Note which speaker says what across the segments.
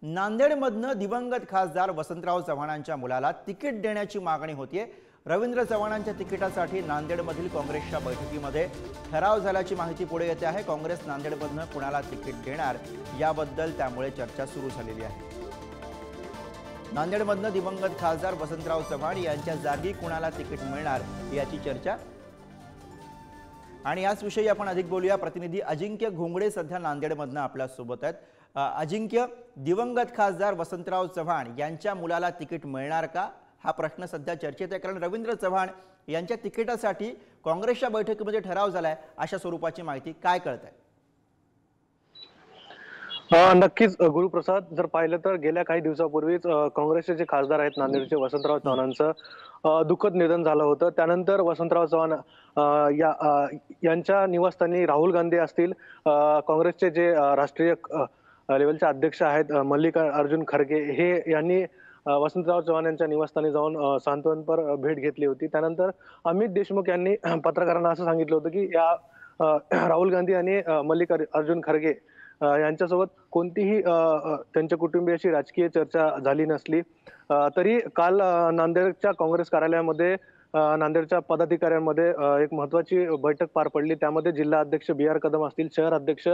Speaker 1: नांदेडमधनं दिवंगत खासदार वसंतराव चव्हाणांच्या मुलाला तिकीट देण्याची मागणी होतीये। रवींद्र चव्हाणांच्या तिकिटासाठी नांदेडमधील काँग्रेसच्या बैठकीमध्ये ठराव झाल्याची माहिती पुढे येते आहे। काँग्रेस नांदेडमधनं कुणाला तिकीट देणार याबद्दल त्यामुळे चर्चा सुरू झालेली आहे। नांदेडमधनं दिवंगत खासदार वसंतराव चव्हाण यांच्या जागी कुणाला तिकीट मिळणार याची चर्चा आणि याच विषयी आपण अधिक बोलूया। प्रतिनिधी अजिंक्य घोंगडे सध्या नांदेडमधनं आपल्या सोबत आहेत। अजिंक्य, दिवंगत खासदार वसंतराव चव्हाण यांच्या मुलाला तिकीट मिळणार का हा प्रश्न सध्या चर्चेत आहे, कारण रवींद्र चव्हाण यांच्या तिकिटासाठी काँग्रेसच्या बैठकीमध्ये ठराव झालाय अशा स्वरूपाची माहिती काय कळतंय?
Speaker 2: नक्कीच गुरुप्रसाद, जर पाहिलं तर गेल्या काही दिवसापूर्वीच काँग्रेसचे जे खासदार आहेत नांदेडचे वसंतराव चव्हाणांचं दुःखद निधन झालं होतं। त्यानंतर वसंतराव चव्हाण यांच्या निवासस्थानी राहुल गांधी असतील, काँग्रेसचे जे राष्ट्रीय लेवलचे अध्यक्ष आहेत मल्लिकार्जुन खरगे हे यांनी वसंतराव चव्हाण यांच्या निवासस्थानी जाऊन सांत्वनपर भेट घेतली होती। त्यानंतर अमित देशमुख यांनी पत्रकारांना असं सांगितलं होतं की या राहुल गांधी आणि मल्लिकार्जुन खरगे यांच्यासोबत कोणतीही त्यांच्या कुटुंबियाशी राजकीय चर्चा झाली नसली तरी काल नांदेडच्या काँग्रेस कार्यालयामध्ये नांदेडच्या पदाधिकाऱ्यांमध्ये एक महत्त्वाची बैठक पार पडली। त्यामध्ये जिल्हा अध्यक्ष बी आर कदम असतील, शहर अध्यक्ष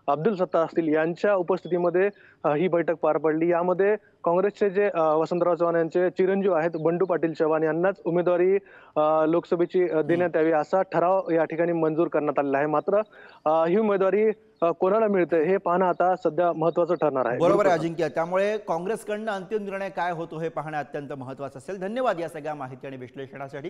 Speaker 2: अब्दुल सत्ता असतील यांच्या उपस्थितीमध्ये ही बैठक पार पडली। यामध्ये काँग्रेसचे जे वसंतराव चव्हाण यांचे चिरंजीव आहेत बंडू पाटील चव्हाण यांनाच उमेदवारी लोकसभेची देण्यात यावी असा ठराव या ठिकाणी मंजूर करण्यात आलेला आहे। मात्र ही उमेदवारी कोणाला मिळते हे पाहणं आता सध्या महत्त्वाचं ठरणार आहे।
Speaker 1: बरोबर आहे अजिंक्य, त्यामुळे काँग्रेसकडनं अंतिम निर्णय काय होतो हे पाहणं अत्यंत महत्त्वाचं असेल। धन्यवाद या सगळ्या माहिती आणि विश्लेषणासाठी।